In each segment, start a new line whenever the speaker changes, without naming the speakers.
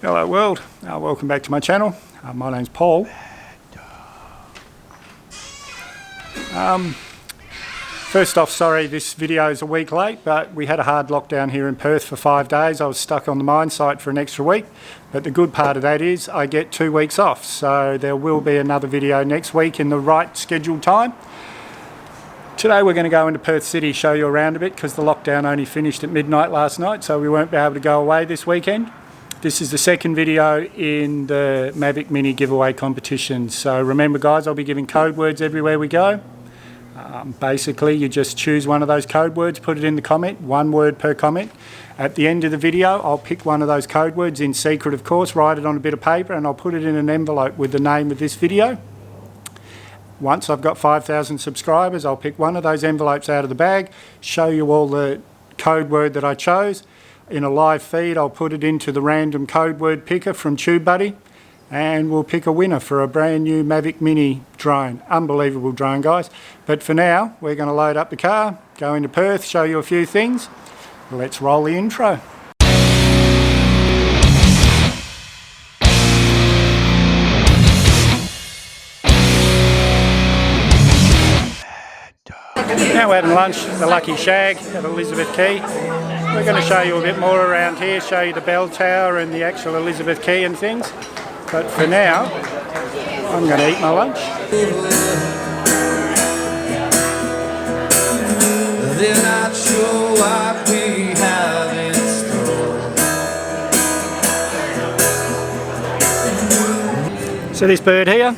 Hello world, welcome back to my channel. My name's Paul. First off, sorry this video is a week late, but we had a hard lockdown here in Perth for 5 days. I was stuck on the mine site for an extra week, but the good part of that is I get 2 weeks off, so there will be another video next week in the right scheduled time. Today we're going to go into Perth City, show you around a bit because the lockdown only finished at midnight last night, so we won't be able to go away this weekend. This is the second video in the Mavic Mini giveaway competition. So remember guys, I'll be giving code words everywhere we go. Basically you just choose one of those code words, put it in the comment, 1 word per comment. At the end of the video I'll pick one of those code words, in secret of course, write it on a bit of paper and I'll put it in an envelope with the name of this video. Once I've got 5,000 subscribers I'll pick one of those envelopes out of the bag, show you all the code word that I chose. In a live feed I'll put it into the random code word picker from TubeBuddy and we'll pick a winner for a brand new Mavic Mini drone. Unbelievable drone guys. But for now we're going to load up the car, go into Perth, show you a few things. Let's roll the intro. Now we're having lunch at the Lucky Shag at Elizabeth Quay. We're going to show you a bit more around here, show you the bell tower and the actual Elizabeth Quay and things. But for now, I'm going to eat my lunch. They're not sure what we have in store. So this bird here,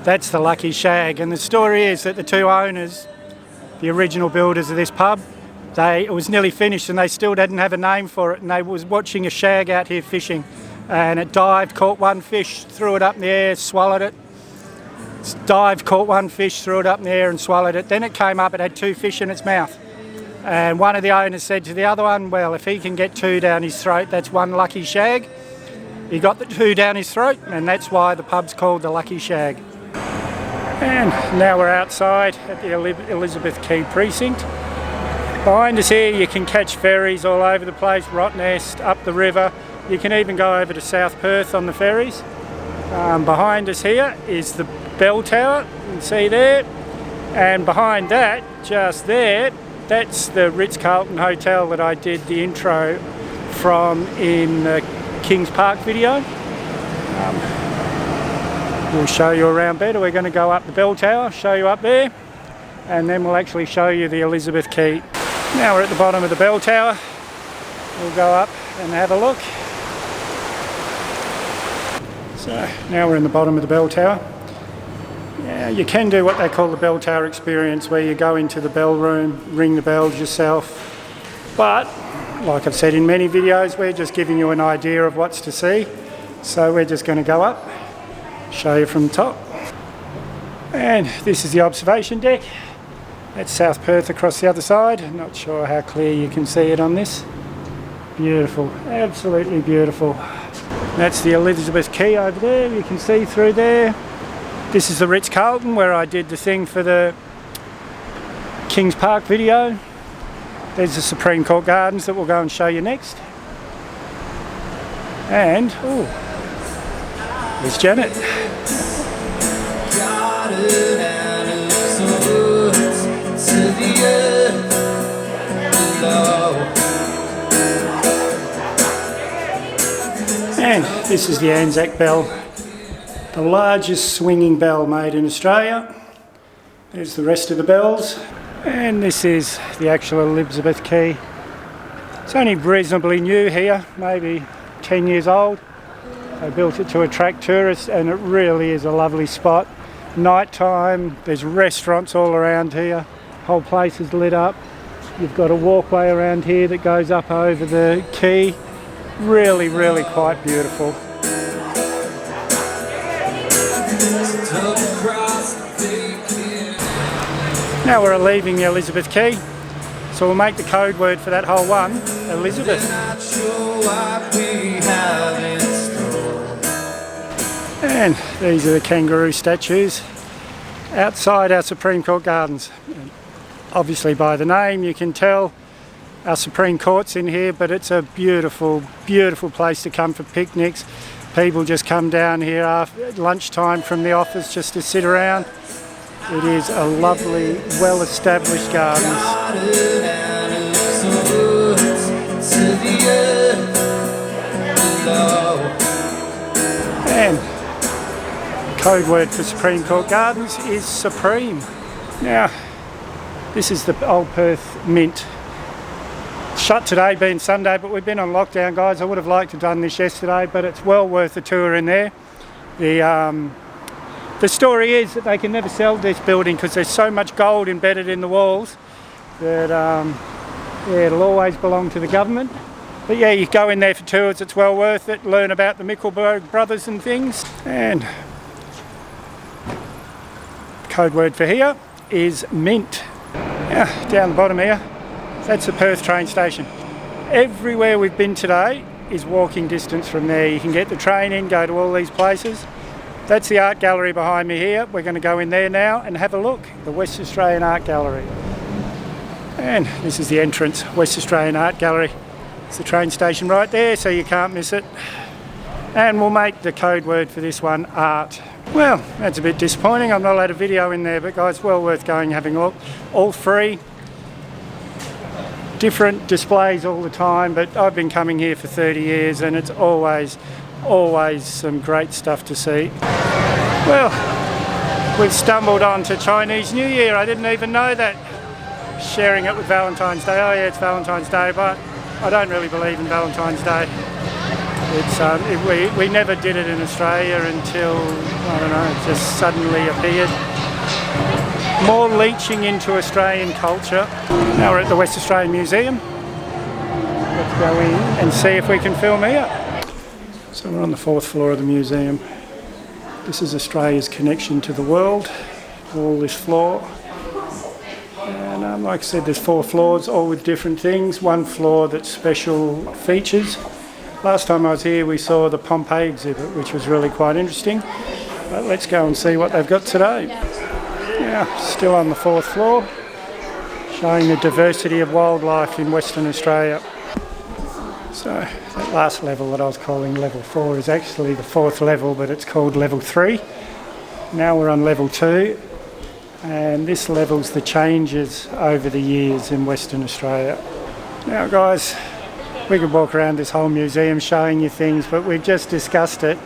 that's the Lucky Shag, and the story is that the 2 owners, the original builders of this pub, it was nearly finished and they still didn't have a name for it, and they was watching a shag out here fishing and it dived, caught one fish, threw it up in the air, swallowed it. Dived, caught one fish, threw it up in the air and swallowed it. Then it came up, it had 2 fish in its mouth. And one of the owners said to the other one, well, if he can get 2 down his throat, that's 1 lucky shag. He got the 2 down his throat and that's why the pub's called the Lucky Shag. And now we're outside at the Elizabeth Quay precinct. Behind us here you can catch ferries all over the place, Rottnest, up the river. You can even go over to South Perth on the ferries. Behind us here is the bell tower, you can see there. And behind that, just there, that's the Ritz-Carlton Hotel that I did the intro from in the Kings Park video. We'll show you around better. We're going to go up the bell tower, show you up there, and then we'll actually show you the Elizabeth Quay. Now we're at the bottom of the bell tower. We'll go up and have a look. So now we're in the bottom of the bell tower. Yeah, you can do what they call the bell tower experience, where you go into the bell room, ring the bells yourself. But like I've said in many videos, we're just giving you an idea of what's to see. So we're just going to go up, show you from the top. And this is the observation deck. That's South Perth across the other side. I'm not sure how clear you can see it on this. Beautiful, absolutely beautiful. That's the Elizabeth Quay over there, you can see through there. This is the Ritz-Carlton where I did the thing for the Kings Park video. There's the Supreme Court Gardens that we'll go and show you next. And, oh, there's Janet. And this is the Anzac Bell, the largest swinging bell made in Australia. There's the rest of the bells. And this is the actual Elizabeth Quay. It's only reasonably new here, maybe 10 years old. They built it to attract tourists and it really is a lovely spot. Night time, there's restaurants all around here. Whole place is lit up. You've got a walkway around here that goes up over the quay. Really, really quite beautiful. Now we're leaving the Elizabeth Quay, so we'll make the code word for that whole one, Elizabeth. And these are the kangaroo statues outside our Supreme Court Gardens. Obviously by the name you can tell Our Supreme Court's in here, but it's a beautiful, beautiful place to come for picnics. People just come down here after lunchtime from the office just to sit around. It is a lovely, well-established garden. And code word for Supreme Court Gardens is Supreme. Now, this is the Old Perth Mint. Shut today being Sunday, but we've been on lockdown, guys. I would have liked to have done this yesterday, but it's well worth a tour in there. The story is that they can never sell this building because there's so much gold embedded in the walls that yeah, it'll always belong to the government. But yeah, you go in there for tours, it's well worth it. Learn about the Mickelberg brothers and things. And code word for here is mint. Now, down the bottom here, that's the Perth train station. Everywhere we've been today is walking distance from there. You can get the train in, go to all these places. That's the art gallery behind me here. We're going to go in there now and have a look. The West Australian Art Gallery. And this is the entrance, West Australian Art Gallery. It's the train station right there, so you can't miss it. And we'll make the code word for this one art. Well, that's a bit disappointing. I'm not allowed a video in there, but guys, well worth going and having a look. All free. Different displays all the time, but I've been coming here for 30 years and it's always some great stuff to see. Well, we've stumbled onto Chinese New Year. I didn't even know that. Sharing it with Valentine's Day. Oh yeah, it's Valentine's Day, but I don't really believe in Valentine's Day. It's we never did it in Australia until, I don't know, it just suddenly appeared. More leaching into Australian culture. Now we're at the West Australian Museum. Let's go in and see if we can film here. So we're on the 4th floor of the museum. This is Australia's connection to the world, all this floor. And like I said, there's 4 floors, all with different things. One floor that's special features. Last time I was here we saw the Pompeii exhibit, which was really quite interesting. But let's go and see what they've got today. Yeah, still on the 4th floor, showing the diversity of wildlife in Western Australia. So that last level that I was calling level 4 is actually the 4th level, but it's called level 3. Now we're on level 2, and this level's the changes over the years in Western Australia. Now guys, we could walk around this whole museum showing you things, but we've just discussed it.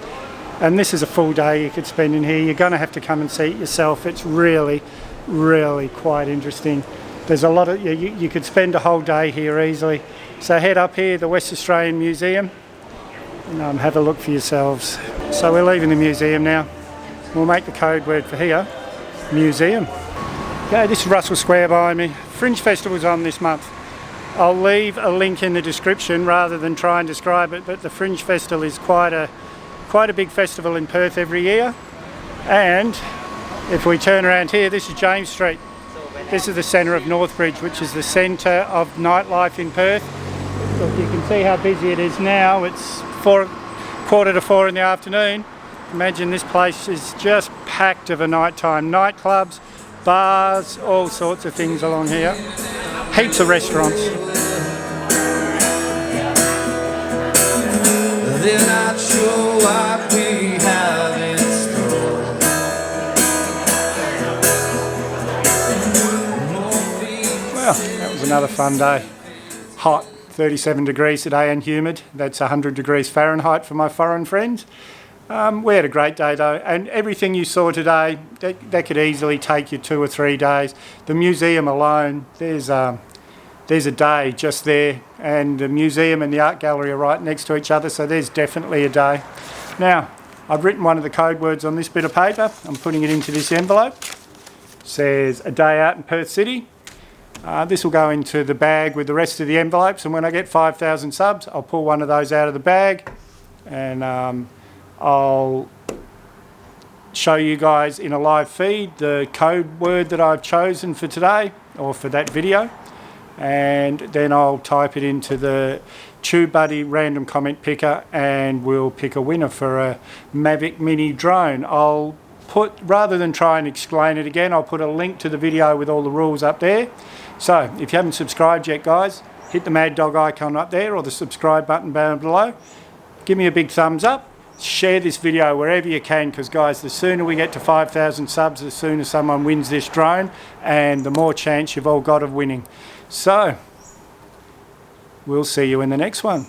And this is a full day you could spend in here. You're going to have to come and see it yourself. It's really, really quite interesting. There's a lot of, you could spend a whole day here easily. So head up here, the West Australian Museum, and have a look for yourselves. So we're leaving the museum now. We'll make the code word for here, museum. Okay, this is Russell Square behind me. Fringe Festival's on this month. I'll leave a link in the description rather than try and describe it, but the Fringe Festival is quite a big festival in Perth every year. And if we turn around here, this is James Street. This is the centre of Northbridge, which is the centre of nightlife in Perth. Look, you can see how busy it is now. It's 4:45 to 4 in the afternoon. Imagine this place is just packed of a night time. Nightclubs, bars, all sorts of things along here. Heaps of restaurants. They're not sure what we have in store. Well, that was another fun day. Hot, 37 degrees today and humid. That's 100 degrees Fahrenheit for my foreign friends. We had a great day though, and everything you saw today, that could easily take you 2 or 3 days. The museum alone, there's a day just there, and the museum and the art gallery are right next to each other, so there's definitely a day. Now, I've written one of the code words on this bit of paper. I'm putting it into this envelope. It says a day out in Perth City. This will go into the bag with the rest of the envelopes, and when I get 5,000 subs, I'll pull one of those out of the bag, and I'll show you guys in a live feed the code word that I've chosen for today, or for that video. And then I'll type it into the TubeBuddy random comment picker, and we'll pick a winner for a Mavic Mini drone. I'll put, rather than try and explain it again, I'll put a link to the video with all the rules up there. So if you haven't subscribed yet guys, hit the Mad Dog icon up there or the subscribe button down below. Give me a big thumbs up. Share this video wherever you can, because guys, the sooner we get to 5,000 subs, the sooner someone wins this drone, and the more chance you've all got of winning. So we'll see you in the next one.